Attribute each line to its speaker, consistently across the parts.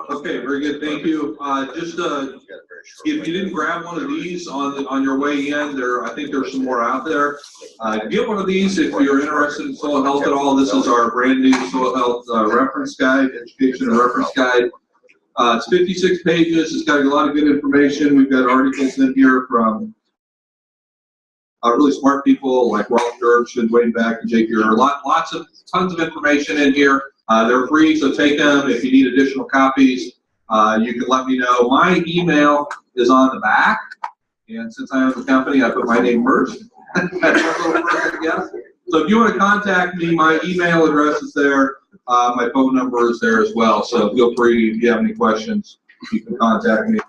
Speaker 1: Okay, very good. Thank you. If you didn't grab one of these on your way in, I think there's some more out there. Get one of these if you're interested in soil health at all. This is our brand new soil health reference guide, education and reference guide. It's 56 pages. It's got a lot of good information. We've got articles in here from really smart people like Ralph Dirks and Wayne Beck and Jake Buer. Tons of information in here. They're free, so take them. If you need additional copies, you can let me know. My email is on the back, and since I own the company, I put my name first. So if you want to contact me, my email address is there. My phone number is there as well. So feel free, if you have any questions, you can contact me.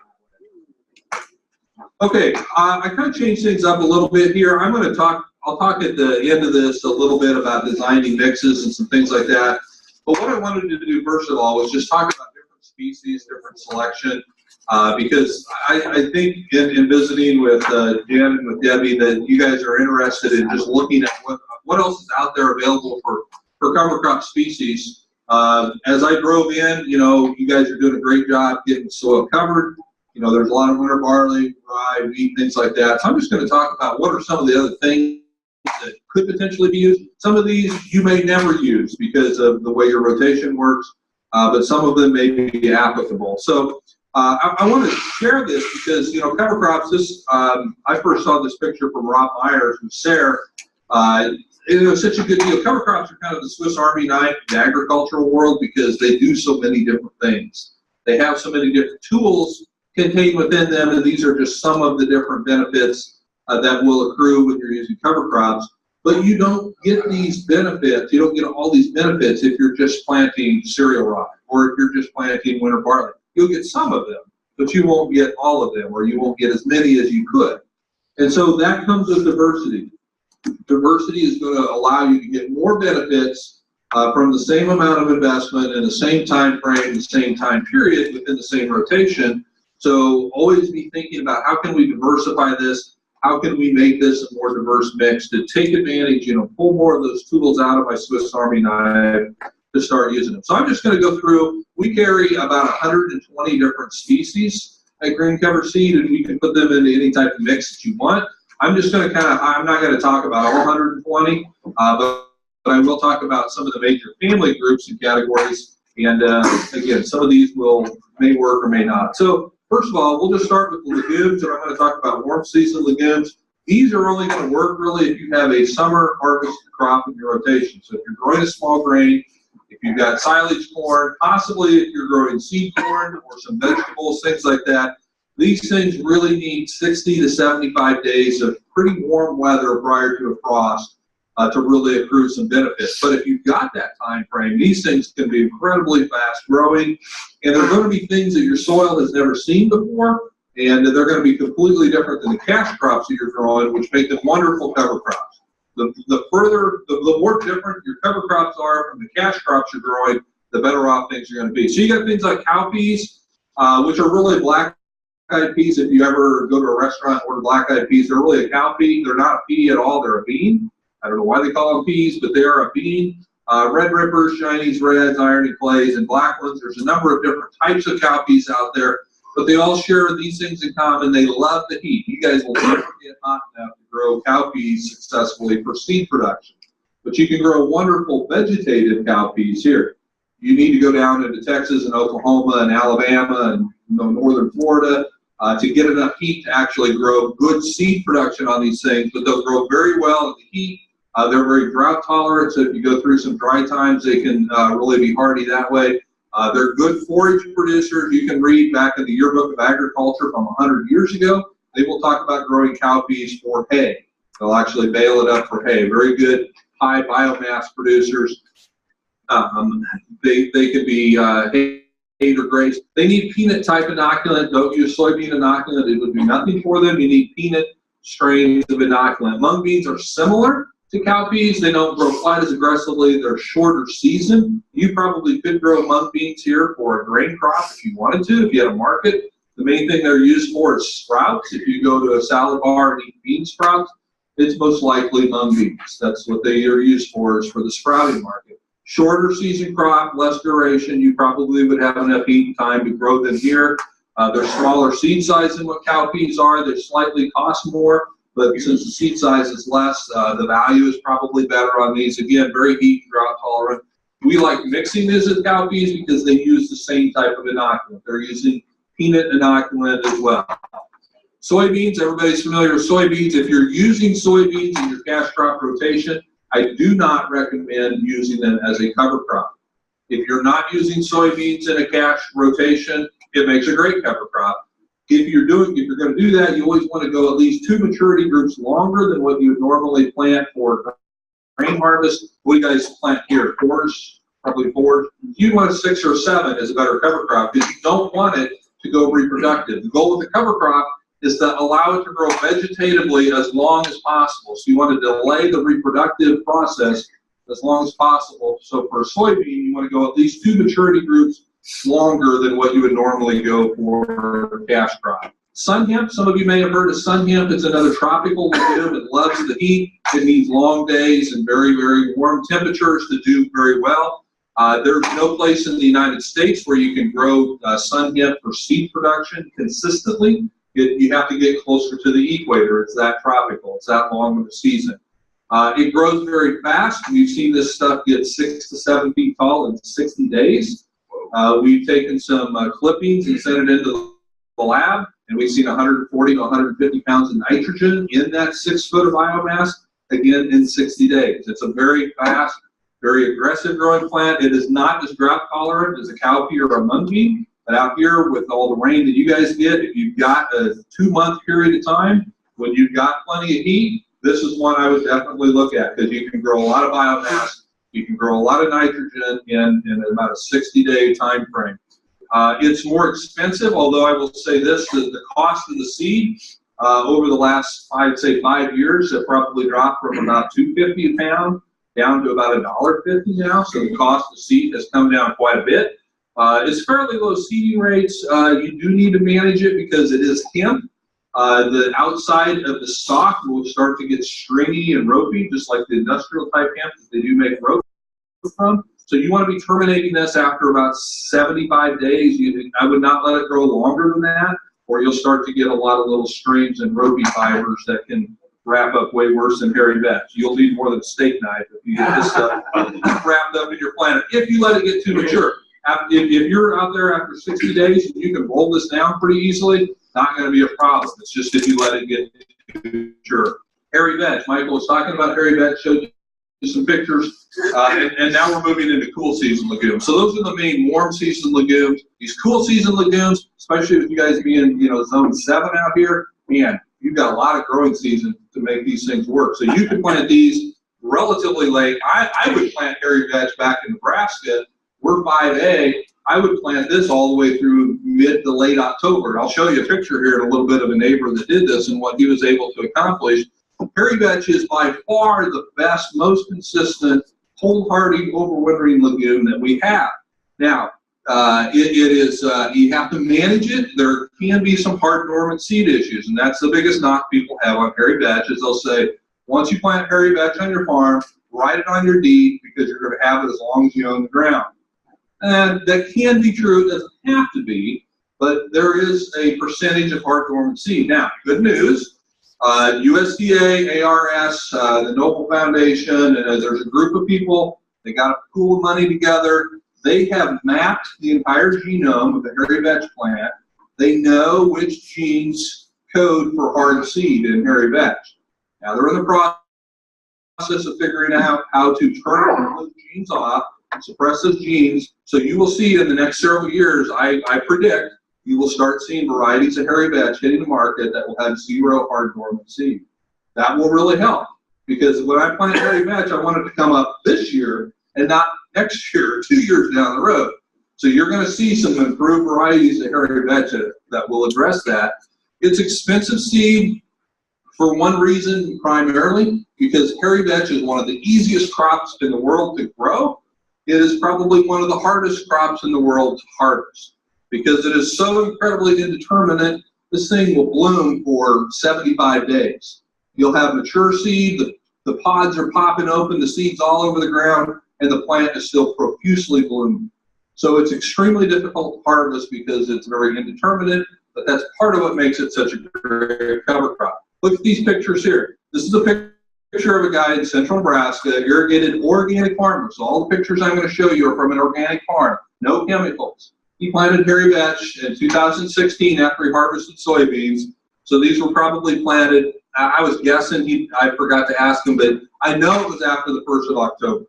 Speaker 1: Okay, I kind of changed things up a little bit here. I'll talk at the end of this a little bit about designing mixes and some things like that. But what I wanted to do first of all was just talk about different species, different selection, because I think in visiting with Jen and with Debbie that you guys are interested in just looking at what else is out there available for cover crop species. As I drove in, you guys are doing a great job getting soil covered. There's a lot of winter barley, rye, wheat, things like that. So I'm just going to talk about what are some of the other things that could potentially be used. Some of these you may never use because of the way your rotation works, but some of them may be applicable. So I want to share this because, cover crops, I first saw this picture from Rob Myers and Sarah. It was such a good deal. Cover crops are kind of the Swiss Army knife in the agricultural world because they do so many different things. They have so many different tools contained within them, and these are just some of the different benefits that will accrue when you're using cover crops. But you don't get these benefits, you don't get all these benefits if you're just planting cereal rye or if you're just planting winter barley. You'll get some of them, but you won't get all of them, or you won't get as many as you could. And so that comes with diversity. Diversity is going to allow you to get more benefits from the same amount of investment in the same time frame, the same time period within the same rotation. So always be thinking about how can we diversify this? How can we make this a more diverse mix to take advantage, pull more of those tools out of my Swiss Army knife to start using them. So I'm just going to go through. We carry about 120 different species at Green Cover Seed, and you can put them into any type of mix that you want. I'm just going to I'm not going to talk about all 120, but I will talk about some of the major family groups and categories. And again, some of these may work or may not. So first of all, we'll just start with the legumes, and I'm going to talk about warm season legumes. These are only going to work really if you have a summer harvest crop in your rotation. So if you're growing a small grain, if you've got silage corn, possibly if you're growing seed corn or some vegetables, things like that, these things really need 60 to 75 days of pretty warm weather prior to a frost to really accrue some benefits. But if you've got that time frame, these things can be incredibly fast growing, and they're going to be things that your soil has never seen before, and they're going to be completely different than the cash crops that you're growing, which make them wonderful cover crops. The more different your cover crops are from the cash crops you're growing, the better off things are going to be. So you got things like cowpeas, which are really black-eyed peas. If you ever go to a restaurant and order black-eyed peas, they're really a cowpea. They're not a pea at all. They're a bean. I don't know why they call them peas, but they are a bean. Red rippers, Chinese reds, irony clays, and black ones. There's a number of different types of cowpeas out there, but they all share these things in common. They love the heat. You guys will never get hot enough to grow cowpeas successfully for seed production. But you can grow wonderful vegetative cowpeas here. You need to go down into Texas and Oklahoma and Alabama and northern Florida to get enough heat to actually grow good seed production on these things, but they'll grow very well in the heat. They're very drought tolerant, so if you go through some dry times, they can really be hardy that way. They're good forage producers. You can read back in the Yearbook of Agriculture from 100 years ago. They will talk about growing cowpeas for hay. They'll actually bale it up for hay. Very good high biomass producers. They could be hay or grace. They need peanut type inoculant. Don't use soybean inoculant. It would do nothing for them. You need peanut strains of inoculant. Mung beans are similar to cowpeas. They don't grow quite as aggressively. They're shorter season. You probably could grow mung beans here for a grain crop if you wanted to, if you had a market. The main thing they're used for is sprouts. If you go to a salad bar and eat bean sprouts, it's most likely mung beans. That's what they are used for, is for the sprouting market. Shorter season crop, less duration. You probably would have enough heat and time to grow them here. They're smaller seed size than what cowpeas are. They slightly cost more, but since the seed size is less, the value is probably better on these. Again, very heat and drought tolerant. We like mixing these with cowpeas because they use the same type of inoculant. They're using peanut inoculant as well. Soybeans, everybody's familiar with soybeans. If you're using soybeans in your cash crop rotation, I do not recommend using them as a cover crop. If you're not using soybeans in a cash rotation, it makes a great cover crop. If you're going to do that, you always want to go at least 2 maturity groups longer than what you would normally plant for grain harvest. What do you guys plant here? 4s, probably 4s. You want 6 or 7 as a better cover crop because you don't want it to go reproductive. The goal with the cover crop is to allow it to grow vegetatively as long as possible. So you want to delay the reproductive process as long as possible. So for a soybean, you want to go at least 2 maturity groups longer than what you would normally go for a cash crop. Sun hemp, some of you may have heard of sun hemp. It's another tropical legume. It loves the heat. It needs long days and very, very warm temperatures to do very well. There's no place in the United States where you can grow sun hemp for seed production consistently. You have to get closer to the equator. It's that tropical. It's that long of a season. It grows very fast. We've seen this stuff get 6 to 7 feet tall in 60 days. We've taken some clippings and sent it into the lab, and we've seen 140 to 150 pounds of nitrogen in that 6 foot of biomass, again, in 60 days. It's a very fast, very aggressive growing plant. It is not as drought tolerant as a cowpea or a mung bean, but out here with all the rain that you guys get, if you've got a 2-month period of time when you've got plenty of heat, this is one I would definitely look at because you can grow a lot of biomass. You can grow a lot of nitrogen in about a 60-day time frame. It's more expensive, although I will say this, that the cost of the seed over the last, I'd say 5 years, have probably dropped from about $2.50 a pound down to about $1.50 now. So the cost of seed has come down quite a bit. It's fairly low seeding rates. You do need to manage it because it is hemp. The outside of the stalk will start to get stringy and ropey, just like the industrial type hemp that they do make rope from. So you want to be terminating this after about 75 days. I would not let it grow longer than that, or you'll start to get a lot of little strings and ropey fibers that can wrap up way worse than hairy vetch. You'll need more than a steak knife if you get this stuff wrapped up in your planter, if you let it get too mature. If you're out there after 60 days and you can roll this down pretty easily, not going to be a problem. It's just if you let it get too mature. Hairy vetch. Michael was talking about hairy vetch, showed you some pictures, and now we're moving into cool season legumes. So those are the main warm season legumes. These cool season legumes, especially with you guys being, zone 7 out here, man, you've got a lot of growing season to make these things work. So you can plant these relatively late. I would plant hairy vetch back in Nebraska. We're 5A. I would plant this all the way through mid to late October. I'll show you a picture here in a little bit of a neighbor that did this and what he was able to accomplish. Hairy vetch is by far the best, most consistent, cold-hardy, overwintering legume that we have. Now, you have to manage it. There can be some hard dormant seed issues, and that's the biggest knock people have on hairy vetch is they'll say, once you plant hairy vetch on your farm, write it on your deed because you're going to have it as long as you own the ground. And that can be true, it doesn't have to be, but there is a percentage of hard dormant seed. Now, good news, USDA, ARS, the Noble Foundation, and there's a group of people, they got a pool of money together. They have mapped the entire genome of the hairy vetch plant. They know which genes code for hard seed in hairy vetch. Now, they're in the process of figuring out how to turn those genes off, suppress those genes. So you will see in the next several years, I predict, you will start seeing varieties of hairy vetch hitting the market that will have 0 hard dormant seed. That will really help because when I plant hairy vetch, I want it to come up this year and not next year or 2 years down the road. So you're going to see some improved varieties of hairy vetch that will address that. It's expensive seed for one reason primarily, because hairy vetch is one of the easiest crops in the world to grow. It is probably one of the hardest crops in the world to harvest because it is so incredibly indeterminate. This thing will bloom for 75 days. You'll have mature seed, the pods are popping open, the seed's all over the ground. and the plant is still profusely blooming. So it's extremely difficult to harvest because it's very indeterminate, but that's part of what makes it such a great cover crop. Look at these pictures here. This is a picture of a guy in central Nebraska, irrigated organic farmer. So all the pictures I'm going to show you are from an organic farm, no chemicals. He planted hairy vetch in 2016 after he harvested soybeans. So these were probably planted, I was guessing, I forgot to ask him, but I know it was after the 1st of October.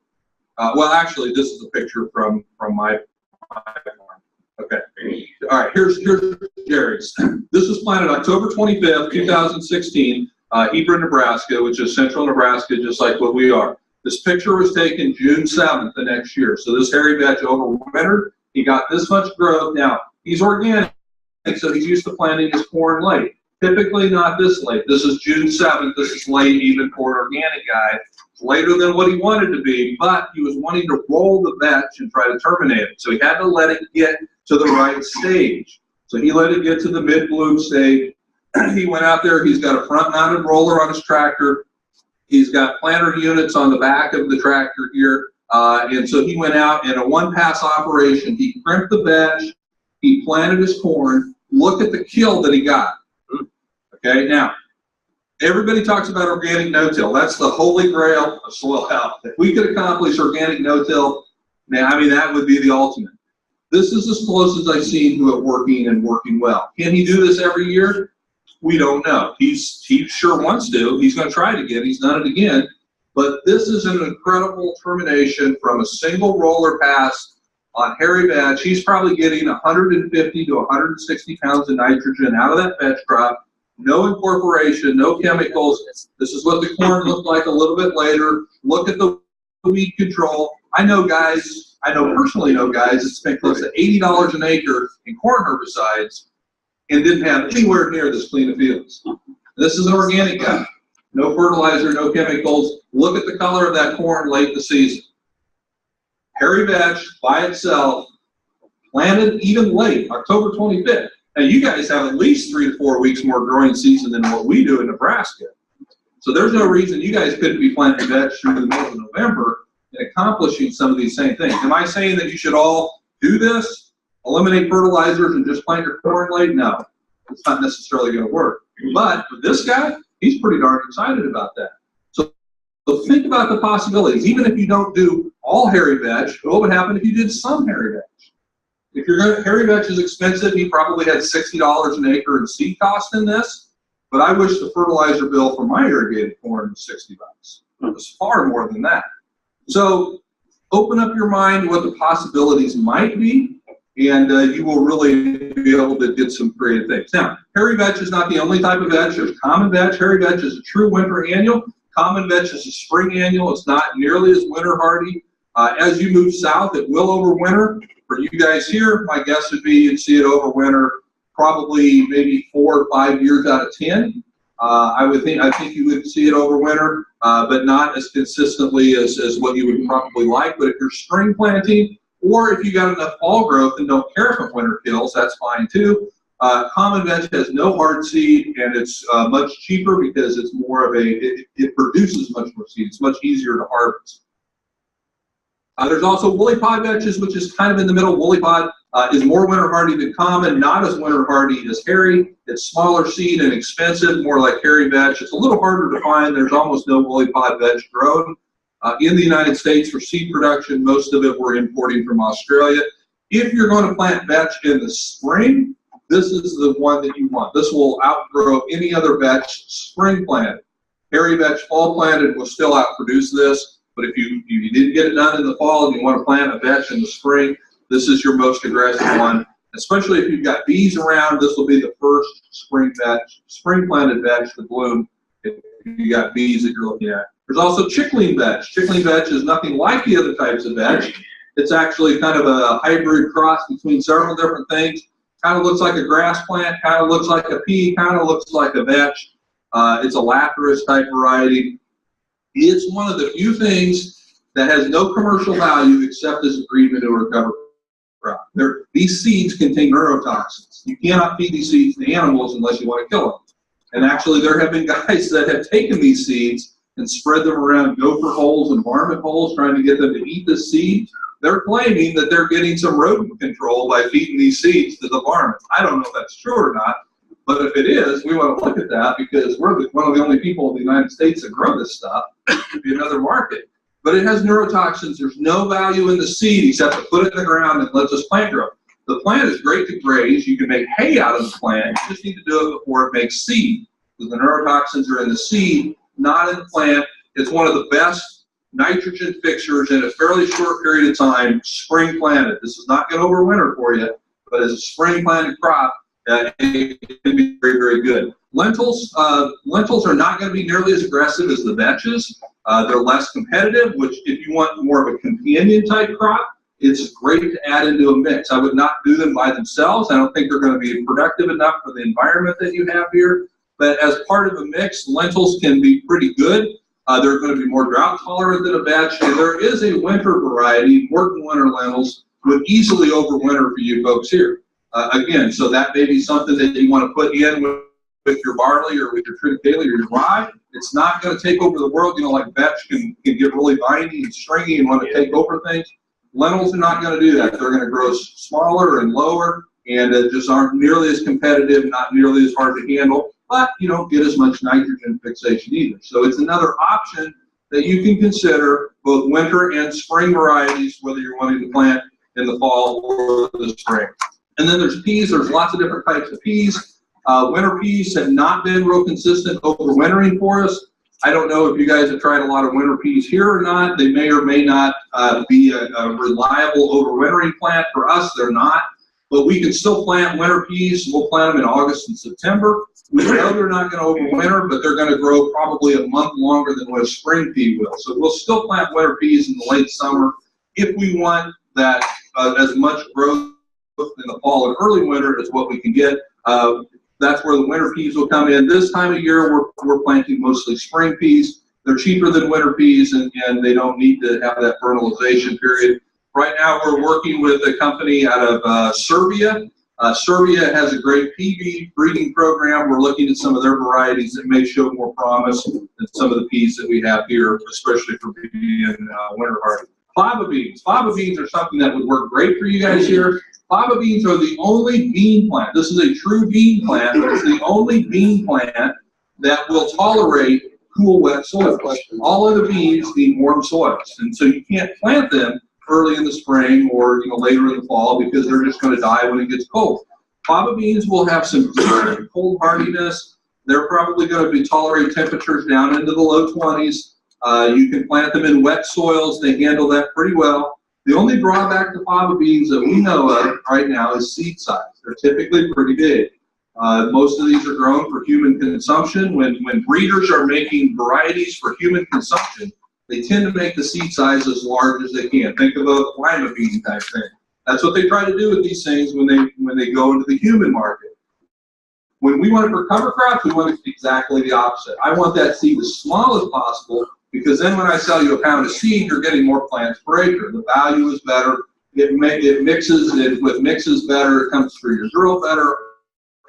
Speaker 1: Well, actually, this is a picture from my farm. Okay. All right, here's Jerry's. This was planted October 25th, 2016, Hebron, Nebraska, which is central Nebraska, just like what we are. This picture was taken June 7th the next year. So this hairy vetch overwintered. He got this much growth. Now, he's organic, so he's used to planting his corn late. Typically not this late. This is June 7th. This is late even for an organic guy. It's later than what he wanted to be, but he was wanting to roll the vetch and try to terminate it. So he had to let it get to the right stage. So he let it get to the mid-bloom stage. He went out there. He's got a front-mounted roller on his tractor. He's got planter units on the back of the tractor here. And so he went out in a one-pass operation. He crimped the vetch. He planted his corn. Look at the kill that he got. Okay, now, everybody talks about organic no-till. That's the holy grail of soil health. If we could accomplish organic no-till, I mean, that would be the ultimate. This is as close as I've seen to it working and working well. Can he do this every year? We don't know. He sure wants to. He's going to try it again. He's done it again. But this is an incredible termination from a single roller pass on hairy vetch. He's probably getting 150 to 160 pounds of nitrogen out of that vetch crop. No incorporation, no chemicals. This is what the corn looked like a little bit later. Look at the weed control. I personally know guys that spent close to $80 an acre in corn herbicides and didn't have anywhere near this clean of fields. This is an organic guy. No fertilizer, no chemicals. Look at the color of that corn late in the season. Hairy vetch by itself, planted even late, October 25th. Now you guys have at least 3 to 4 weeks more growing season than what we do in Nebraska. So there's no reason you guys couldn't be planting vetch through the middle of November and accomplishing some of these same things. Am I saying that you should all do this, eliminate fertilizers and just plant your corn late? No, it's not necessarily going to work. But for this guy, he's pretty darn excited about that. So think about the possibilities. Even if you don't do all hairy vetch, what would happen if you did some hairy vetch? If hairy vetch is expensive, he probably had $60 an acre in seed cost in this, but I wish the fertilizer bill for my irrigated corn was $60. It was far more than that. So open up your mind to what the possibilities might be, and you will really be able to get some creative things. Now, hairy vetch is not the only type of vetch. There's common vetch. Hairy vetch is a true winter annual. Common vetch is a spring annual. It's not nearly as winter hardy. As you move south, it will overwinter. For you guys here, my guess would be you'd see it overwinter probably maybe 4 or 5 years out of 10. I think you would see it overwinter, but not as consistently as what you would probably like. But if you're spring planting, or if you got enough fall growth and don't care if it winter kills, that's fine too. Common vetch has no hard seed, and it's much cheaper because it's more of it produces much more seed. It's much easier to harvest. There's also woolly pod vetches, which is kind of in the middle. Woolly pod is more winter hardy than common, not as winter hardy as hairy. It's smaller seed and expensive, more like hairy vetch. It's a little harder to find. There's almost no woolly pod vetch grown in the United States for seed production. Most of it we're importing from Australia. If you're going to plant vetch in the spring, this is the one that you want. This will outgrow any other vetch spring planted. Hairy vetch fall planted will still outproduce this. But if you didn't get it done in the fall and you want to plant a vetch in the spring, this is your most aggressive one. Especially if you've got bees around, this will be the first spring planted vetch to bloom if you got bees that you're looking at. There's also chickling vetch. Chickling vetch is nothing like the other types of vetch. It's actually kind of a hybrid cross between several different things. Kind of looks like a grass plant, kind of looks like a pea, kind of looks like a vetch. It's a Lapras type variety. It's one of the few things that has no commercial value except as a green manure cover crop. These seeds contain neurotoxins. You cannot feed these seeds to animals unless you want to kill them. And actually, there have been guys that have taken these seeds and spread them around gopher holes and marmot holes, trying to get them to eat the seed. They're claiming that they're getting some rodent control by feeding these seeds to the varmints. I don't know if that's true or not, but if it is, we want to look at that because we're one of the only people in the United States that grow this stuff. It could be another market. But it has neurotoxins. There's no value in the seed except to put it in the ground and let this plant grow. The plant is great to graze. You can make hay out of the plant. You just need to do it before it makes seed. Because the neurotoxins are in the seed, not in the plant. It's one of the best nitrogen fixers in a fairly short period of time, spring planted. This is not going to overwinter for you, but as a spring planted crop, it can be very, very good. Lentils are not going to be nearly as aggressive as the vetches. They're less competitive, which if you want more of a companion type crop, it's great to add into a mix. I would not do them by themselves. I don't think they're going to be productive enough for the environment that you have here. But as part of a mix, lentils can be pretty good. They're going to be more drought tolerant than a vetch. And there is a winter variety, Morton winter lentils, would easily overwinter for you folks here. Again, so that may be something that you want to put in with your barley or with your triticale or your rye. It's not going to take over the world. You know, like vetch can get really viney and stringy and want to take over things. Lentils are not going to do that. They're going to grow smaller and lower and just aren't nearly as competitive, not nearly as hard to handle, but you don't get as much nitrogen fixation either. So it's another option that you can consider, both winter and spring varieties, whether you're wanting to plant in the fall or the spring. And then there's peas. There's lots of different types of peas. Winter peas have not been real consistent overwintering for us. I don't know if you guys have tried a lot of winter peas here or not. They may or may not be a reliable overwintering plant. For us, they're not. But we can still plant winter peas. We'll plant them in August and September. We know they're not going to overwinter, but they're going to grow probably a month longer than what a spring pea will. So we'll still plant winter peas in the late summer if we want that as much growth in the fall and early winter as what we can get. That's where the winter peas will come in. This time of year, we're planting mostly spring peas. They're cheaper than winter peas, and they don't need to have that fertilization period. Right now, we're working with a company out of Serbia. Serbia has a great pea breeding program. We're looking at some of their varieties that may show more promise than some of the peas that we have here, especially for being winter hardy. Fava beans. Fava beans are something that would work great for you guys here. Fava beans are the only bean plant. This is a true bean plant, but it's the only bean plant that will tolerate cool, wet soils. All other beans need warm soils, and so you can't plant them early in the spring or later in the fall because they're just going to die when it gets cold. Fava beans will have some decent cold hardiness. They're probably going to tolerate temperatures down into the low 20s. You can plant them in wet soils. They handle that pretty well. The only drawback to fava beans that we know of right now is seed size. They're typically pretty big. Most of these are grown for human consumption. When breeders are making varieties for human consumption, they tend to make the seed size as large as they can. Think of a lima bean type thing. That's what they try to do with these things when they go into the human market. When we want it for cover crops, we want it exactly the opposite. I want that seed as small as possible, because then when I sell you a pound of seed, you're getting more plants per acre. The value is better. It mixes better. It comes through your drill better.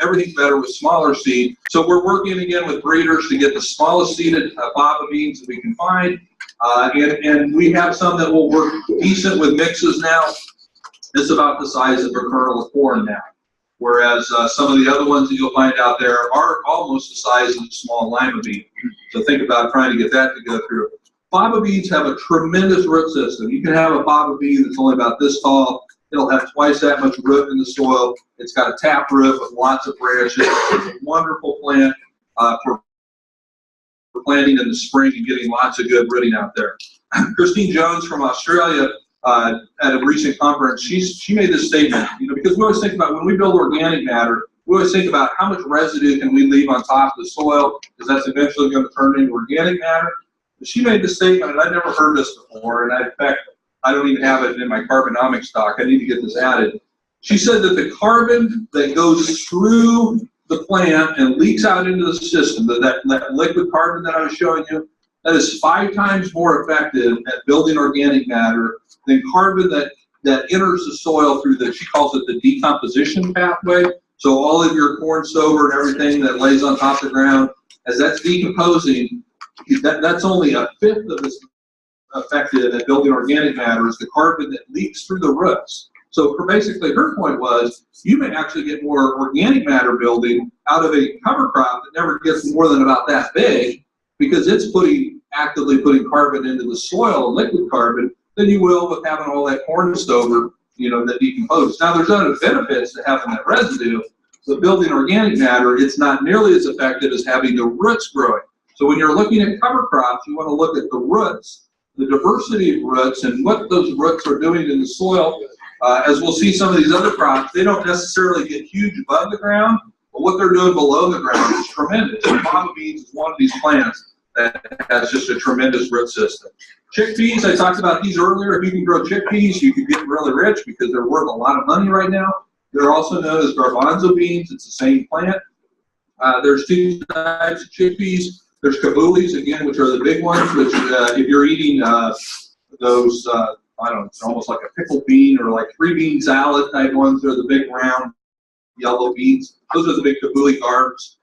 Speaker 1: Everything's better with smaller seed. So we're working again with breeders to get the smallest seeded fava beans that we can find. And we have some that will work decent with mixes now. It's about the size of a kernel of corn now. Whereas some of the other ones that you'll find out there are almost the size of a small lima bean. So think about trying to get that to go through. Fava beans have a tremendous root system. You can have a fava bean that's only about this tall. It'll have twice that much root in the soil. It's got a tap root with lots of branches. It's a wonderful plant for planting in the spring and getting lots of good rooting out there. Christine Jones from Australia, at a recent conference, she made this statement, because we always think about when we build organic matter, we always think about how much residue can we leave on top of the soil, because that's eventually going to turn into organic matter. But she made this statement, and I'd never heard this before, and in fact, I don't even have it in my carbonomic stock. I need to get this added. She said that the carbon that goes through the plant and leaks out into the system, that liquid carbon that I was showing you, that is 5 times more effective at building organic matter than carbon that enters the soil through she calls it the decomposition pathway. So all of your corn stover and everything that lays on top of the ground, as that's decomposing, that's only a fifth of this affected at building organic matter is the carbon that leaks through the roots. So basically her point was, you may actually get more organic matter building out of a cover crop that never gets more than about that big, because it's actively putting carbon into the soil, liquid carbon, than you will with having all that corn stover, that decomposes. Now there's other benefits to having that residue, but building organic matter, it's not nearly as effective as having the roots growing. So when you're looking at cover crops, you want to look at the roots, the diversity of roots, and what those roots are doing in the soil. As we'll see, some of these other crops, they don't necessarily get huge above the ground, but what they're doing below the ground is tremendous. And fava beans is one of these plants that has just a tremendous root system. Chickpeas, I talked about these earlier. If you can grow chickpeas, you can get really rich because they're worth a lot of money right now. They're also known as garbanzo beans. It's the same plant. There's two types of chickpeas. There's kabulis, again, which are the big ones, which if you're eating those, I don't know, it's almost like a pickled bean or like 3-bean salad type ones. They're the big round yellow beans. Those are the big kabuli carbs.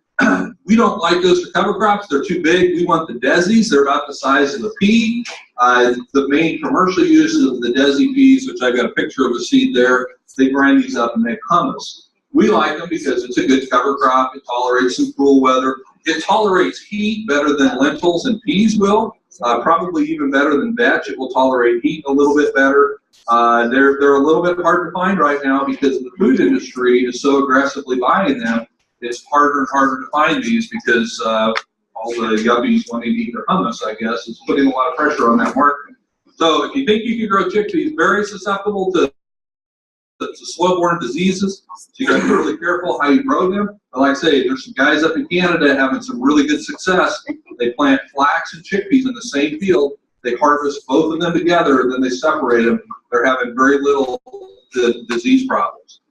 Speaker 1: We don't like those for cover crops. They're too big. We want the desis. They're about the size of a pea. The main commercial use of the desi peas, which I've got a picture of a seed there, they grind these up and make hummus. We like them because it's a good cover crop. It tolerates some cool weather. It tolerates heat better than lentils and peas will. Probably even better than vetch. It will tolerate heat a little bit better. They're a little bit hard to find right now because the food industry is so aggressively buying them. It's harder and harder to find these because all the yuppies wanting to eat their hummus, I guess, is putting a lot of pressure on that market. So if you think you can grow chickpeas, very susceptible to soil-borne diseases, so you got to be really careful how you grow them. But like I say, there's some guys up in Canada having some really good success. They plant flax and chickpeas in the same field. They harvest both of them together, and then they separate them. They're having very little disease problems.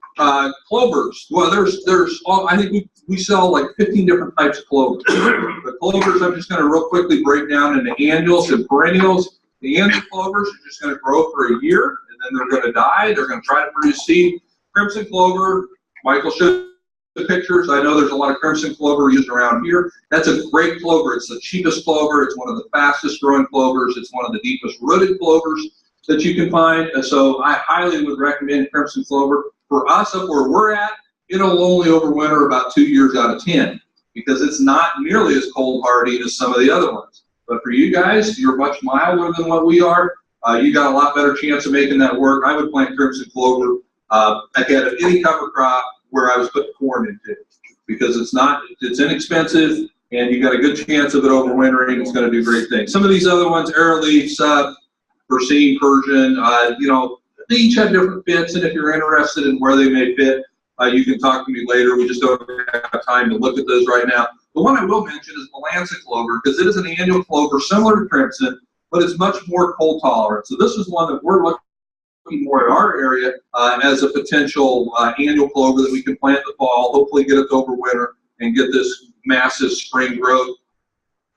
Speaker 1: Clovers. Well, there's all, I think we sell like 15 different types of clovers. The clovers, I'm just going to real quickly break down into annuals and perennials. The annual clovers are just going to grow for a year, and then they're going to die. They're going to try to produce seed. Crimson clover, Michael showed the pictures. I know there's a lot of crimson clover used around here. That's a great clover. It's the cheapest clover. It's one of the fastest growing clovers. It's one of the deepest rooted clovers that you can find. And so I highly would recommend crimson clover. For us, up where we're at, it'll only overwinter about 2 years out of 10 because it's not nearly as cold hardy as some of the other ones. But for you guys, you're much milder than what we are. You got a lot better chance of making that work. I would plant crimson clover ahead of any cover crop where I was putting corn into, because it's inexpensive and you got a good chance of it overwintering. It's going to do great things. Some of these other ones, Arrowleaf, Persine, Persian, they each have different fits, and if you're interested in where they may fit, you can talk to me later. We just don't have time to look at those right now. The one I will mention is Balanza clover, because it is an annual clover similar to crimson, but it's much more cold tolerant. So this is one that we're looking more at our area as a potential annual clover that we can plant in the fall, hopefully get it over winter and get this massive spring growth.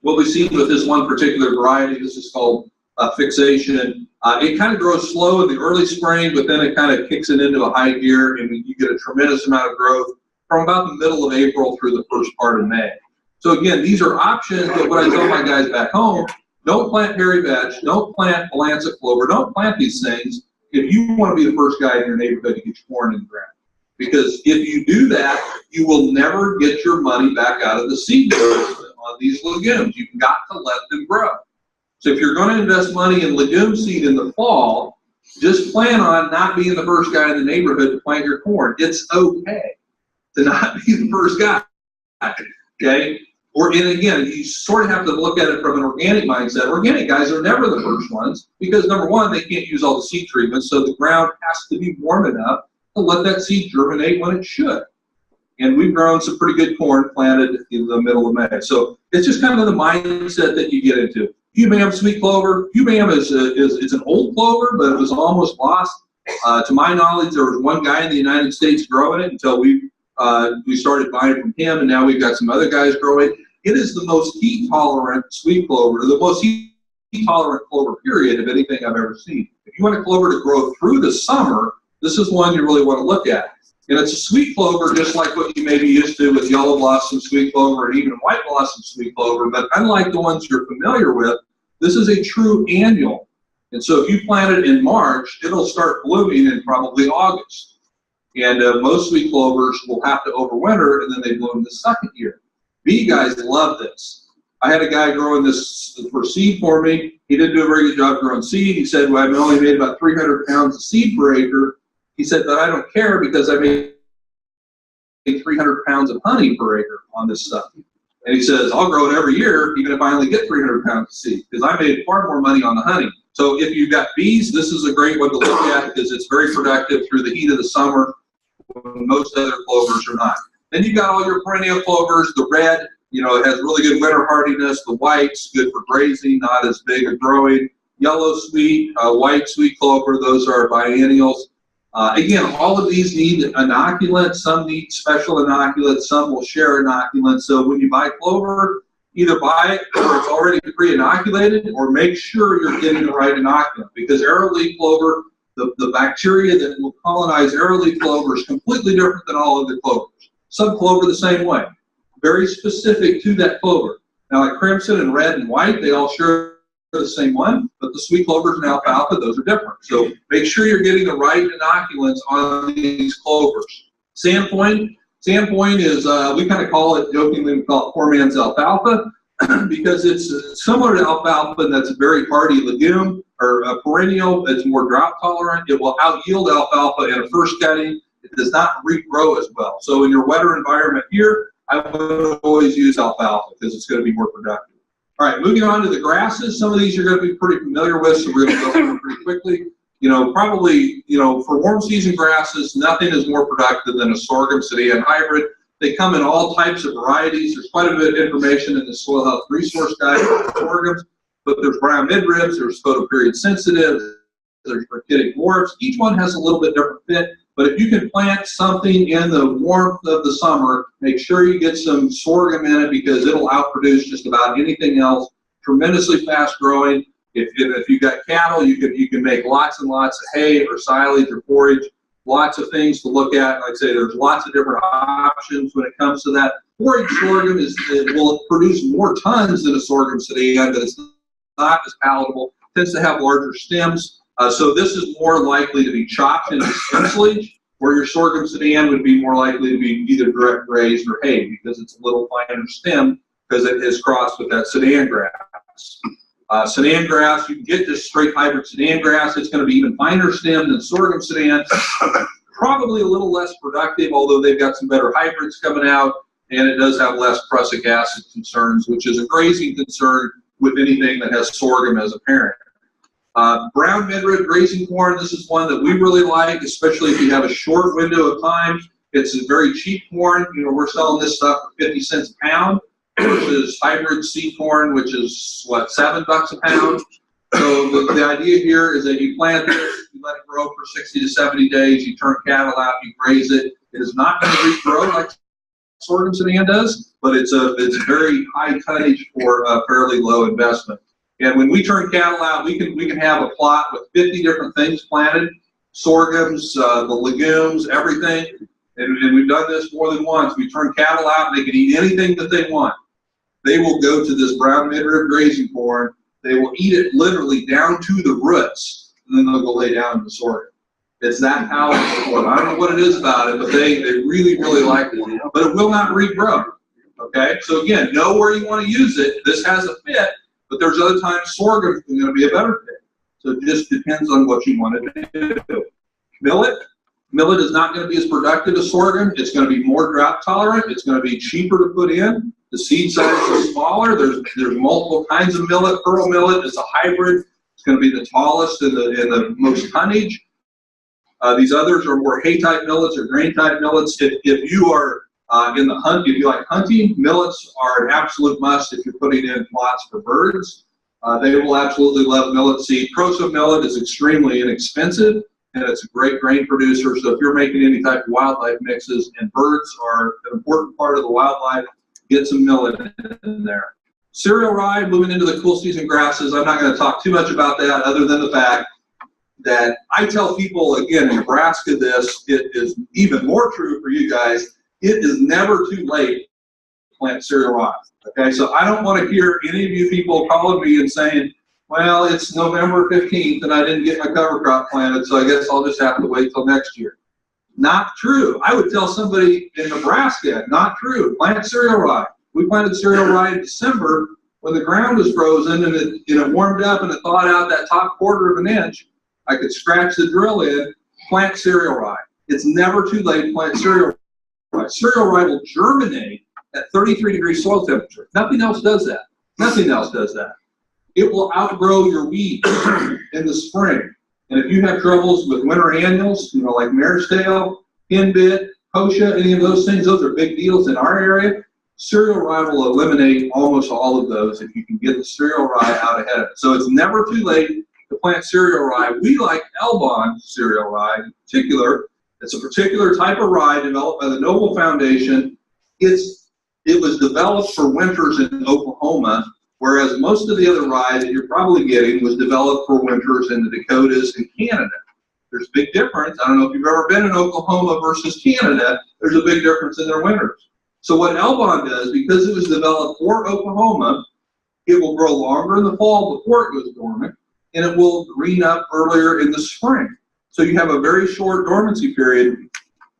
Speaker 1: What we see with this one particular variety, this is called Fixation. It kind of grows slow in the early spring, but then it kind of kicks it into a high gear, and you get a tremendous amount of growth from about the middle of April through the first part of May. So again, these are options, but what I tell my guys back home, don't plant hairy vetch, don't plant Balanza clover, don't plant these things if you want to be the first guy in your neighborhood to get your corn in the ground. Because if you do that, you will never get your money back out of the seed business on these legumes. You've got to let them grow. So if you're going to invest money in legume seed in the fall, just plan on not being the first guy in the neighborhood to plant your corn. It's okay to not be the first guy, okay? And again, you sort of have to look at it from an organic mindset. Organic guys are never the first ones because, number one, they can't use all the seed treatments, so the ground has to be warm enough to let that seed germinate when it should. And we've grown some pretty good corn planted in the middle of May. So it's just kind of the mindset that you get into. UBAM sweet clover. UBAM is an old clover, but it was almost lost. To my knowledge, there was one guy in the United States growing it until we started buying from him, and now we've got some other guys growing. It is the most heat-tolerant sweet clover, the most heat-tolerant clover, period, of anything I've ever seen. If you want a clover to grow through the summer, this is one you really want to look at. And it's a sweet clover, just like what you may be used to with yellow blossom sweet clover and even white blossom sweet clover. But unlike the ones you're familiar with, this is a true annual. And so if you plant it in March, it'll start blooming in probably August. And most sweet clovers will have to overwinter, and then they bloom the second year. Bee guys love this. I had a guy growing this for seed for me. He didn't do a very good job growing seed. He said, well, I've only made about 300 pounds of seed per acre. He said, but I don't care because I made 300 pounds of honey per acre on this stuff. And he says, I'll grow it every year, even if I only get 300 pounds of seed, because I made far more money on the honey. So if you've got bees, this is a great one to look at because it's very productive through the heat of the summer when most other clovers are not. Then you've got all your perennial clovers. The red, you know, it has really good winter hardiness. The white's good for grazing, not as big or growing. Yellow sweet, white sweet clover, those are biennials. Again, all of these need inoculants. Some need special inoculants. Some will share inoculants. So when you buy clover, either buy it or it's already pre-inoculated, or make sure you're getting the right inoculant, because arrowleaf clover, the bacteria that will colonize arrowleaf clover is completely different than all other clovers. Some clover the same way, very specific to that clover. Now, like crimson and red and white, they all share the same one, but the sweet clovers and alfalfa, those are different. So make sure you're getting the right inoculants on these clovers. Sandpoint is, we kind of call it, jokingly, we call it poor man's alfalfa because it's similar to alfalfa, and that's a very hardy legume or a perennial. It's more drought tolerant. It will out-yield alfalfa in a first cutting. It does not regrow as well. So in your wetter environment here, I would always use alfalfa because it's going to be more productive. All right, moving on to the grasses. Some of these you're going to be pretty familiar with, so we're going to go through them pretty quickly. You know, probably, you know, for warm season grasses, nothing is more productive than a sorghum sedan hybrid. They come in all types of varieties. There's quite a bit of information in the Soil Health Resource Guide for sorghums, but there's brown midribs, there's photoperiod sensitive, there's rachitic dwarfs. Each one has a little bit different fit, but if you can plant something in the warmth of the summer, make sure you get some sorghum in it because it'll outproduce just about anything else. Tremendously fast growing. If you've got cattle, you can make lots and lots of hay or silage or forage. Lots of things to look at. Like I say, there's lots of different options when it comes to that. Forage sorghum will produce more tons than a sorghum sedan, but it's not as palatable. It tends to have larger stems. So this is more likely to be chopped into silage, where your sorghum sedan would be more likely to be either direct grazed or hay because it's a little finer stem because it is crossed with that sedan grass. Sedan grass, you can get just straight hybrid sedan grass. It's going to be even finer stem than sorghum sedan. Probably a little less productive, although they've got some better hybrids coming out, and it does have less prussic acid concerns, which is a grazing concern with anything that has sorghum as a parent. Brown midrib grazing corn, this is one that we really like, especially if you have a short window of time. It's a very cheap corn. You know, we're selling this stuff for 50 cents a pound versus hybrid seed corn, which is, what, $7 a pound? So the idea here is that you plant this, you let it grow for 60 to 70 days, you turn cattle out, you graze it. It is not going to regrow like sorghum sedan does, but it's very high tonnage for a fairly low investment. And when we turn cattle out, we can have a plot with 50 different things planted, sorghums, the legumes, everything. And we've done this more than once. We turn cattle out, and they can eat anything that they want. They will go to this brown midrib grazing corn. They will eat it literally down to the roots, and then they'll go lay down in the sorghum. It's that powerful corn. I don't know what it is about it, but they really, really like it. But it will not regrow. Okay? So again, know where you want to use it. This has a fit, but there's other times sorghum is going to be a better fit. So it just depends on what you want to do. Millet is not going to be as productive as sorghum. It's going to be more drought tolerant. It's going to be cheaper to put in. The seed size is smaller. There's multiple kinds of millet. Pearl millet is a hybrid. It's going to be the tallest and the most tonnage. These others are more hay-type millets or grain-type millets. If you are in the hunt, if you like hunting, millets are an absolute must if you're putting in plots for birds. They will absolutely love millet seed. Proso millet is extremely inexpensive, and it's a great grain producer. So if you're making any type of wildlife mixes, and birds are an important part of the wildlife, get some millet in there. Cereal rye, moving into the cool season grasses, I'm not going to talk too much about that other than the fact that I tell people, again, in Nebraska, this, it is even more true for you guys, it is never too late to plant cereal rye. Okay, so I don't want to hear any of you people calling me and saying, well, it's November 15th and I didn't get my cover crop planted, so I guess I'll just have to wait till next year. Not true. I would tell somebody in Nebraska, not true. Plant cereal rye. We planted cereal rye in December when the ground was frozen and it warmed up and it thawed out that top quarter of an inch. I could scratch the drill in, plant cereal rye. It's never too late to plant cereal rye. Cereal rye will germinate at 33-degree soil temperature. Nothing else does that. Nothing else does that. It will outgrow your weeds in the spring. And if you have troubles with winter annuals, like mare's tail, henbit, kochia, any of those things, those are big deals in our area. Cereal rye will eliminate almost all of those if you can get the cereal rye out ahead of it. So it's never too late to plant cereal rye. We like Elbon cereal rye in particular. It's a particular type of rye developed by the Noble Foundation. It was developed for winters in Oklahoma, whereas most of the other rye that you're probably getting was developed for winters in the Dakotas and Canada. There's a big difference. I don't know if you've ever been in Oklahoma versus Canada. There's a big difference in their winters. So what Elbon does, because it was developed for Oklahoma, it will grow longer in the fall before it goes dormant, and it will green up earlier in the spring. So you have a very short dormancy period.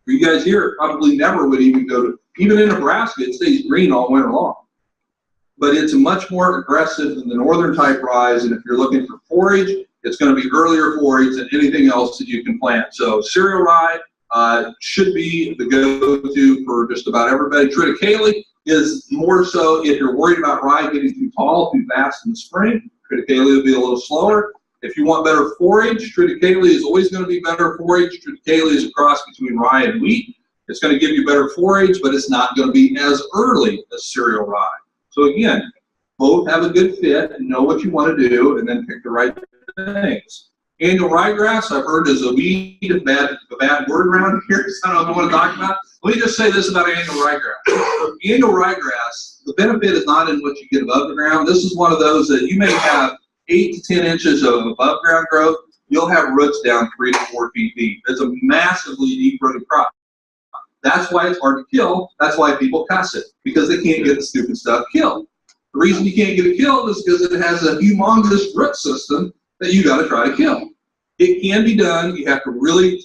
Speaker 1: For you guys here, it probably never would even go to, even in Nebraska, it stays green all winter long. But it's much more aggressive than the northern type rye, and if you're looking for forage, it's going to be earlier forage than anything else that you can plant. So cereal rye should be the go-to for just about everybody. Triticale is more so if you're worried about rye getting too tall, too fast in the spring. Triticale will be a little slower. If you want better forage, Triticale is always going to be better forage. Triticale is a cross between rye and wheat. It's going to give you better forage, but it's not going to be as early as cereal rye. So again, both have a good fit and know what you want to do, and then pick the right things. Annual ryegrass, I've heard is a weed, a bad word around here, so I don't know what to talk about. Let me just say this about annual ryegrass. Annual ryegrass, the benefit is not in what you get above the ground. This is one of those that you may have 8 to 10 inches of above ground growth. You'll have roots down 3 to 4 feet deep. It's a massively deep-rooted crop. That's why it's hard to kill. That's why people cuss it, because they can't get the stupid stuff killed. The reason you can't get it killed is because it has a humongous root system that you got to try to kill. It can be done. You have to really,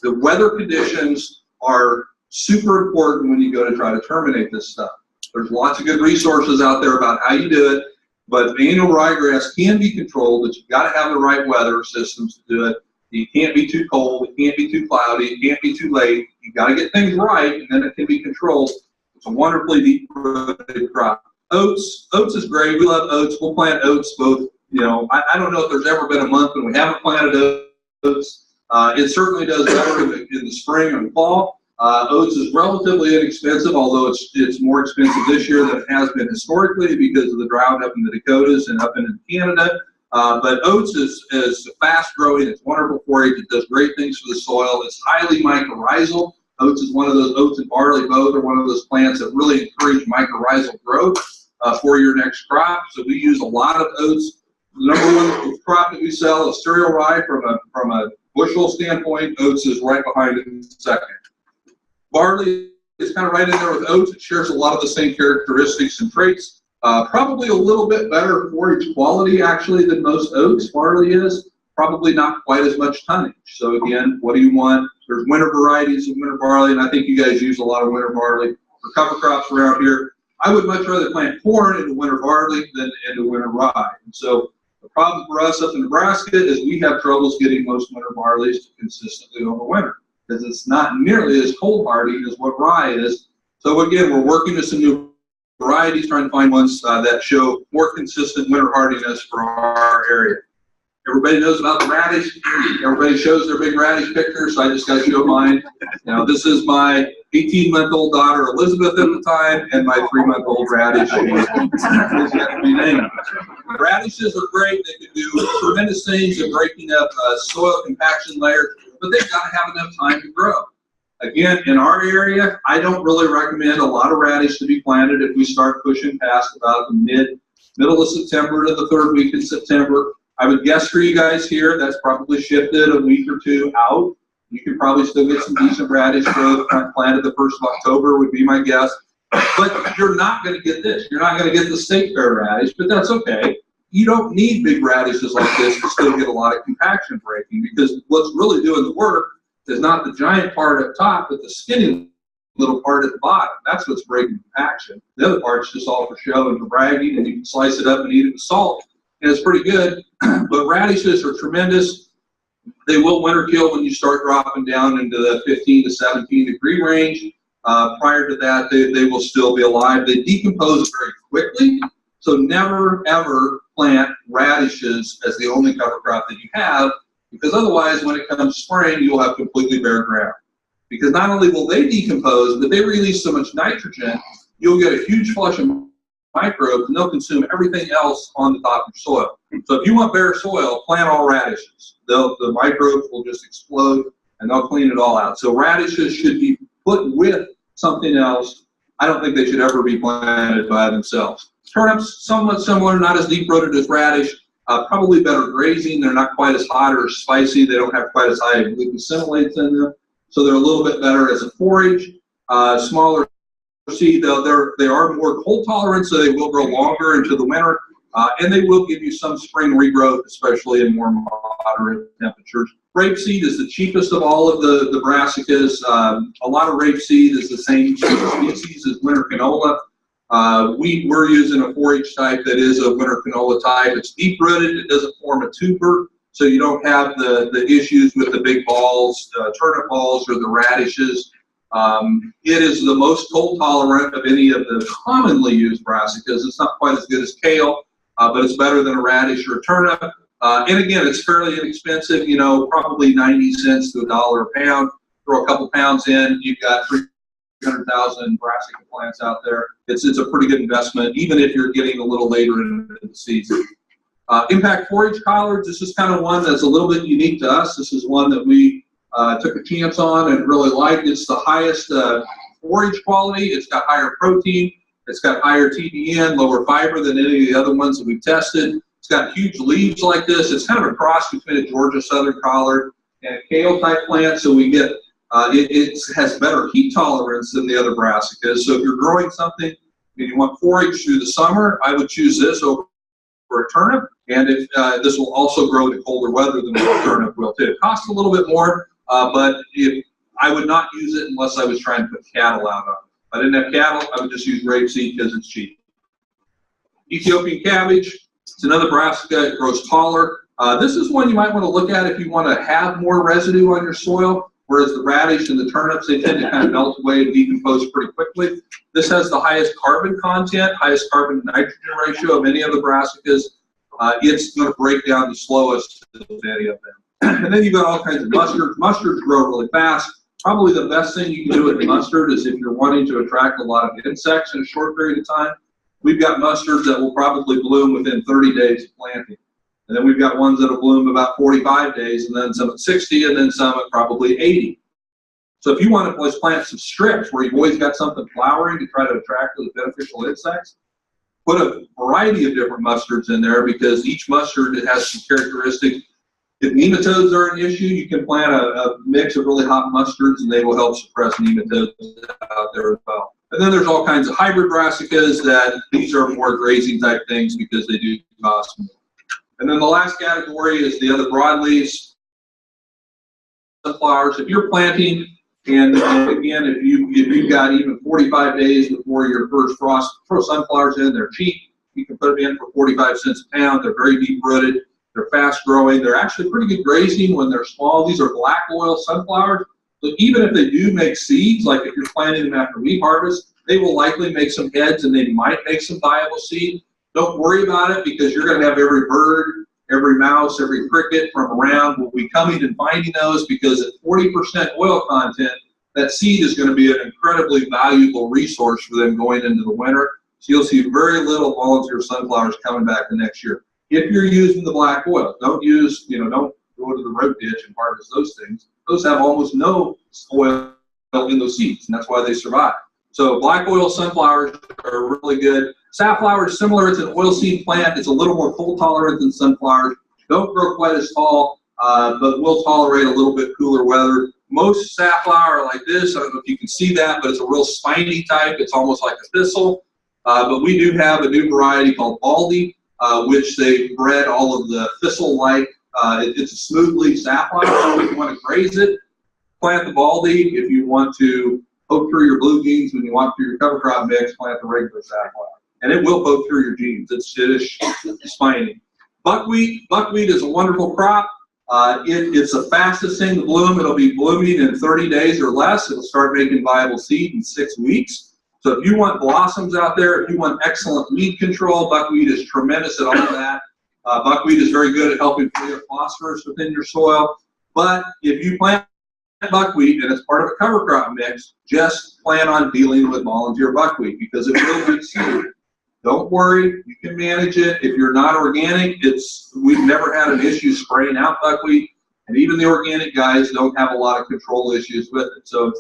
Speaker 1: the weather conditions are super important when you go to try to terminate this stuff. There's lots of good resources out there about how you do it, but annual ryegrass can be controlled, but you've got to have the right weather systems to do it. You can't be too cold, it can't be too cloudy, it can't be too late. You got to get things right, and then it can be controlled. It's a wonderfully deep-rooted crop. Oats is great. We love oats. We'll plant oats both. I don't know if there's ever been a month when we haven't planted oats. It certainly does better in the spring and fall. Oats is relatively inexpensive, although it's more expensive this year than it has been historically because of the drought up in the Dakotas and up in Canada. But oats is fast growing. It's wonderful forage. It does great things for the soil. It's highly mycorrhizal. Oats is one of those, oats and barley both are one of those plants that really encourage mycorrhizal growth for your next crop. So we use a lot of oats. The number one crop that we sell is cereal rye from a bushel standpoint. Oats is right behind it in second. Barley is kind of right in there with oats. It shares a lot of the same characteristics and traits. Probably a little bit better forage quality actually than most oats. Barley is probably not quite as much tonnage. So again, what do you want? There's winter varieties of winter barley, and I think you guys use a lot of winter barley for cover crops around here. I would much rather plant corn into winter barley than into winter rye. And so the problem for us up in Nebraska is we have troubles getting most winter barleys to consistently overwinter because it's not nearly as cold hardy as what rye is. So again, we're working with some new varieties, trying to find ones that show more consistent winter hardiness for our area. Everybody knows about the radish. Everybody shows their big radish pictures, so I just got to show mine. This is my 18-month-old daughter, Elizabeth, at the time, and my 3-month-old radish. Radishes are great. They can do tremendous things in breaking up soil compaction layers, but they've got to have enough time to grow. Again, in our area, I don't really recommend a lot of radish to be planted if we start pushing past about the middle of September to the 3rd week in September. I would guess for you guys here, that's probably shifted a week or two out. You could probably still get some decent radish growth planted the 1st of October would be my guess. But you're not going to get this. You're not going to get the state fair radish, but that's okay. You don't need big radishes like this to still get a lot of compaction breaking, because what's really doing the work is not the giant part up top, but the skinny little part at the bottom. That's what's breaking compaction. The other part's just all for show and for bragging, and you can slice it up and eat it with salt, and it's pretty good. But radishes are tremendous. They will winter kill when you start dropping down into the 15 to 17 degree range. Prior to that, they will still be alive. They decompose very quickly, so never ever plant radishes as the only cover crop that you have, because otherwise when it comes spring, you'll have completely bare ground. Because not only will they decompose, but they release so much nitrogen, you'll get a huge flush of microbes, and they'll consume everything else on the top of your soil. So if you want bare soil, plant all radishes. The microbes will just explode, and they'll clean it all out. So radishes should be put with something else. I don't think they should ever be planted by themselves. Turnips, somewhat similar, not as deep-rooted as radish. Probably better grazing. They're not quite as hot or spicy. They don't have quite as high glucosinolates in them. So they're a little bit better as a forage. Smaller seed, they are more cold tolerant, so they will grow longer into the winter. And they will give you some spring regrowth, especially in more moderate temperatures. Rapeseed is the cheapest of all of the brassicas. A lot of rapeseed is the same species as winter canola. We're using a 4-H type that is a winter canola type. It's deep-rooted. It doesn't form a tuber, so you don't have the issues with the big balls, turnip balls, or the radishes. It is the most cold tolerant of any of the commonly used brassicas. It's not quite as good as kale, but it's better than a radish or a turnip. And again, it's fairly inexpensive, you know, probably 90 cents to $1 a pound. Throw a couple pounds in, you've got 300,000 brassica plants out there. It's a pretty good investment, even if you're getting a little later in the season. Impact forage collards, this is kind of one that's a little bit unique to us. This is one that we took a chance on and really liked. It's the highest forage quality. It's got higher protein. It's got higher TDN, lower fiber than any of the other ones that we've tested. It's got huge leaves like this. It's kind of a cross between a Georgia Southern collard and a kale type plant. So we get, it has better heat tolerance than the other brassicas. So if you're growing something and you want forage through the summer, I would choose this over a turnip. And if this will also grow in colder weather than a turnip will too. It costs a little bit more, but I would not use it unless I was trying to put cattle out on it. If I didn't have cattle, I would just use rapeseed because it's cheap. Ethiopian cabbage. It's another brassica. It grows taller. This is one you might want to look at if you want to have more residue on your soil, whereas the radish and the turnips, they tend to kind of melt away and decompose pretty quickly. This has the highest carbon content, highest carbon to nitrogen ratio of any of the brassicas. It's going to break down the slowest of any of them. And then you've got all kinds of mustards. Mustards grow really fast. Probably the best thing you can do with mustard is if you're wanting to attract a lot of insects in a short period of time. We've got mustards that will probably bloom within 30 days of planting. And then we've got ones that will bloom about 45 days, and then some at 60, and then some at probably 80. So if you want to plant some strips where you've always got something flowering to try to attract those beneficial insects, put a variety of different mustards in there, because each mustard has some characteristics. If nematodes are an issue, you can plant a mix of really hot mustards, and they will help suppress nematodes out there as well. And then there's all kinds of hybrid brassicas that these are more grazing type things because they do cost more. And then the last category is the other broadleaves, sunflowers. If you're planting, and again, if you've got even 45 days before your first frost, throw sunflowers in. They're cheap. You can put them in for 45 cents a pound. They're very deep rooted. They're fast growing. They're actually pretty good grazing when they're small. These are black oil sunflowers. So even if they do make seeds, like if you're planting them after wheat harvest, they will likely make some heads and they might make some viable seed. Don't worry about it, because you're going to have every bird, every mouse, every cricket from around will be coming and finding those, because at 40% oil content, that seed is going to be an incredibly valuable resource for them going into the winter. So you'll see very little volunteer sunflowers coming back the next year. If you're using the black oil, don't go to the road ditch and harvest those things. Those have almost no oil in those seeds, and that's why they survive. So black oil sunflowers are really good. Safflower is similar. It's an oilseed plant. It's a little more cold tolerant than sunflowers. Don't grow quite as tall, but will tolerate a little bit cooler weather. Most safflower are like this. I don't know if you can see that, but it's a real spiny type. It's almost like a thistle. But we do have a new variety called Baldy, which they bred all of the thistle-like. It's a smooth leaf safflower, so if you want to graze it, plant the Baldy. If you want to poke through your blue jeans when you want through your cover crop mix, plant the regular safflower. And it will poke through your jeans. It's spiny. Buckwheat is a wonderful crop. It's the fastest thing to bloom. It'll be blooming in 30 days or less. It'll start making viable seed in 6 weeks. So if you want blossoms out there, if you want excellent weed control, buckwheat is tremendous at all of that. Buckwheat is very good at helping free up phosphorus within your soil. But if you plant buckwheat and it's part of a cover crop mix, just plan on dealing with volunteer buckwheat because it will make seed. Don't worry, you can manage it. If you're not organic, we've never had an issue spraying out buckwheat, and even the organic guys don't have a lot of control issues with it. So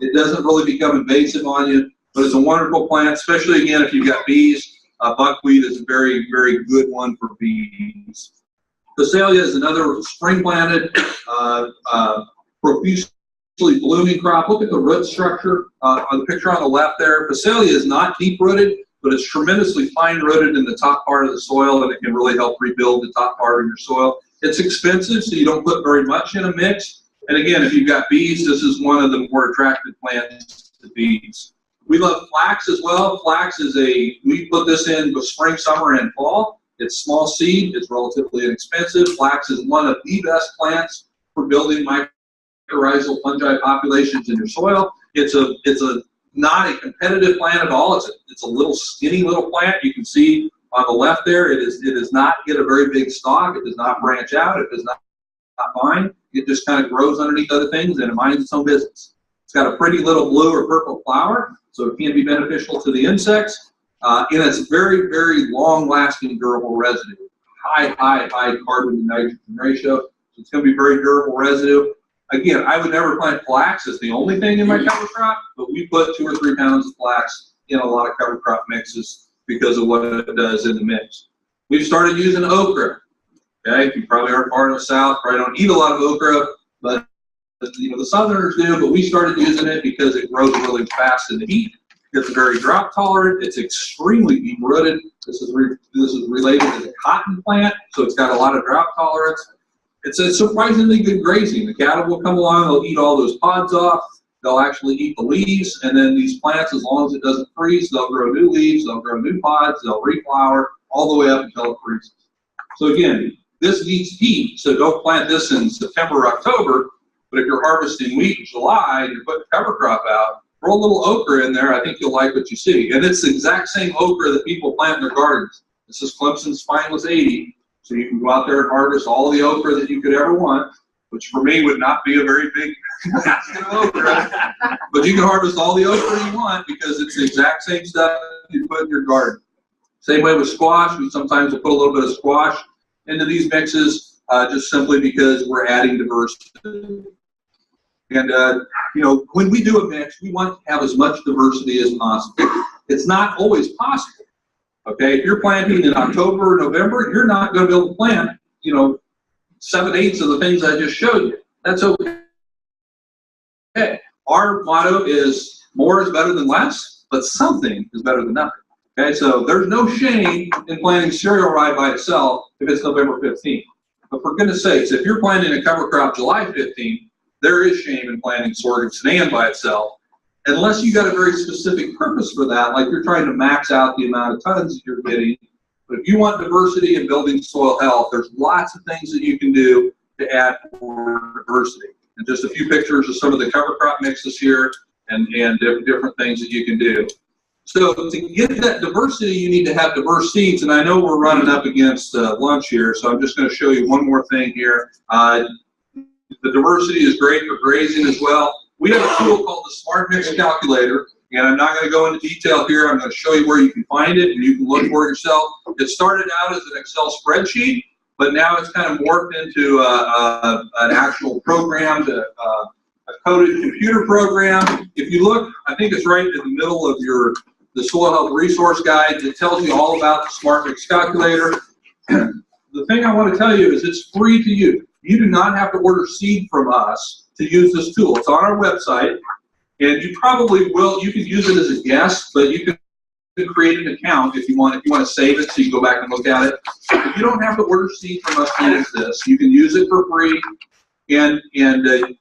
Speaker 1: it doesn't really become invasive on you, but it's a wonderful plant, especially again if you've got bees. Buckwheat is a very, very good one for bees. Phacelia is another spring planted, profusely blooming crop. Look at the root structure on the picture on the left there. Phacelia is not deep rooted, but it's tremendously fine-rooted in the top part of the soil, and it can really help rebuild the top part of your soil. It's expensive, so you don't put very much in a mix. And again, if you've got bees, this is one of the more attractive plants to bees. We love flax as well. Flax we put this in with spring, summer, and fall. It's small seed. It's relatively inexpensive. Flax is one of the best plants for building mycorrhizal fungi populations in your soil. It's not a competitive plant at all. It's a little skinny little plant. You can see on the left there, it does not get a very big stalk. It does not branch out. It does not vine. It just kind of grows underneath other things and it minds its own business. It's got a pretty little blue or purple flower, so it can be beneficial to the insects. And it's very, very long-lasting, durable residue. High carbon to nitrogen ratio. So it's going to be very durable residue. Again, I would never plant flax as the only thing in my cover crop, but we put 2 or 3 pounds of flax in a lot of cover crop mixes because of what it does in the mix. We've started using okra. Okay, you probably aren't far in the south, probably don't eat a lot of okra, but the southerners do. But we started using it because it grows really fast in the heat. It's very drought tolerant. It's extremely deep rooted. This is related to the cotton plant, so it's got a lot of drought tolerance. It's a surprisingly good grazing. The cattle will come along, they'll eat all those pods off, they'll actually eat the leaves, and then these plants, as long as it doesn't freeze, they'll grow new leaves, they'll grow new pods, they'll reflower, all the way up until it freezes. So again, this needs heat, so don't plant this in September or October, but if you're harvesting wheat in July and you're putting cover crop out, throw a little okra in there, I think you'll like what you see. And it's the exact same okra that people plant in their gardens. This is Clemson Spineless 80. So you can go out there and harvest all the okra that you could ever want, which for me would not be a very big basket of okra. But you can harvest all the okra you want because it's the exact same stuff you put in your garden. Same way with squash. We sometimes will put a little bit of squash into these mixes just simply because we're adding diversity. And when we do a mix, we want to have as much diversity as possible. It's not always possible. Okay, if you're planting in October or November, you're not going to be able to plant, 7/8 of the things I just showed you. That's okay. Okay. Our motto is more is better than less, but something is better than nothing. Okay, so there's no shame in planting cereal rye by itself if it's November 15th. But for goodness sakes, if you're planting a cover crop July 15th, there is shame in planting sorghum sudan by itself. Unless you got a very specific purpose for that, like you're trying to max out the amount of tons that you're getting. But if you want diversity and building soil health, there's lots of things that you can do to add more diversity. And just a few pictures of some of the cover crop mixes here and different things that you can do. So to get that diversity, you need to have diverse seeds. And I know we're running up against lunch here, so I'm just going to show you one more thing here. The diversity is great for grazing as well. We have a tool called the SmartMix calculator, and I'm not going to go into detail here. I'm going to show you where you can find it, and you can look for it yourself. It started out as an Excel spreadsheet, but now it's kind of morphed into an actual program, a coded computer program. If you look, I think it's right in the middle of the Soil Health Resource Guide. It tells you all about the SmartMix calculator. the thing I want to tell you is it's free to use. You do not have to order seed from us to use this tool. It's on our website, and you probably will. You can use it as a guest, but you can create an account if you want. If you want to save it, so you go back and look at it. But you don't have to order seed from us to use this. You can use it for free. And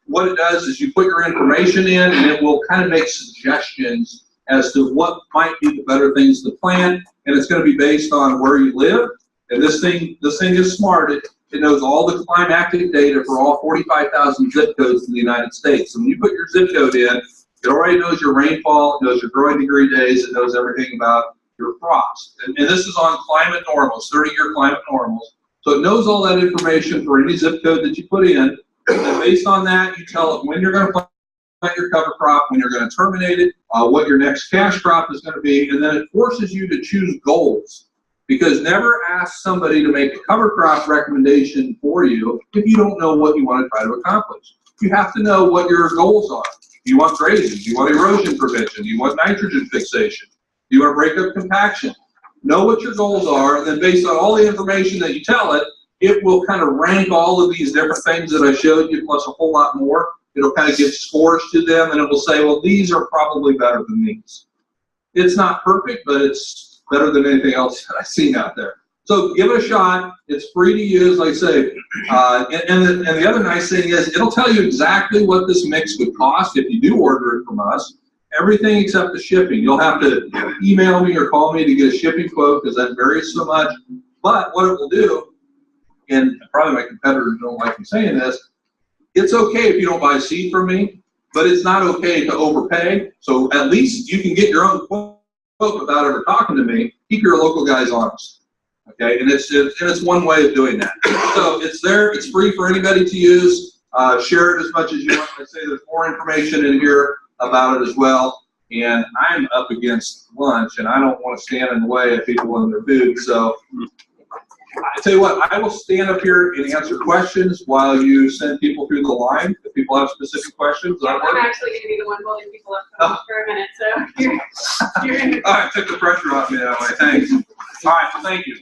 Speaker 1: what it does is you put your information in, and it will kind of make suggestions as to what might be the better things to plant, and it's going to be based on where you live. And this thing is smart. It knows all the climatic data for all 45,000 zip codes in the United States. So when you put your zip code in, it already knows your rainfall, it knows your growing degree days, it knows everything about your frost. And this is on climate normals, 30-year climate normals. So it knows all that information for any zip code that you put in. And based on that, you tell it when you're going to plant your cover crop, when you're going to terminate it, what your next cash crop is going to be, and then it forces you to choose goals. Because never ask somebody to make a cover crop recommendation for you if you don't know what you want to try to accomplish. You have to know what your goals are. Do you want grazing? Do you want erosion prevention? Do you want nitrogen fixation? Do you want to break up compaction? Know what your goals are, and then based on all the information that you tell it, it will kind of rank all of these different things that I showed you, plus a whole lot more. It'll kind of give scores to them, and it will say, well, these are probably better than these. It's not perfect, but it's better than anything else that I've seen out there. So give it a shot. It's free to use, like I say. And the other nice thing is it'll tell you exactly what this mix would cost if you do order it from us. Everything except the shipping. You'll have to email me or call me to get a shipping quote because that varies so much. But what it will do, and probably my competitors don't like me saying this, it's okay if you don't buy seed from me, but it's not okay to overpay. So at least you can get your own quote without ever talking to me. Keep your local guys honest, okay? And it's one way of doing that. So it's there. It's free for anybody to use. Share it as much as you want. I say there's more information in here about it as well. And I'm up against lunch, and I don't want to stand in the way of people and their food. So I tell you what, I will stand up here and answer questions while you send people through the line. If people have specific questions,
Speaker 2: I'm actually going to be the one holding people up for a minute, so you're in.
Speaker 1: All right, took the pressure off me that way. Thanks. All right, well, thank you.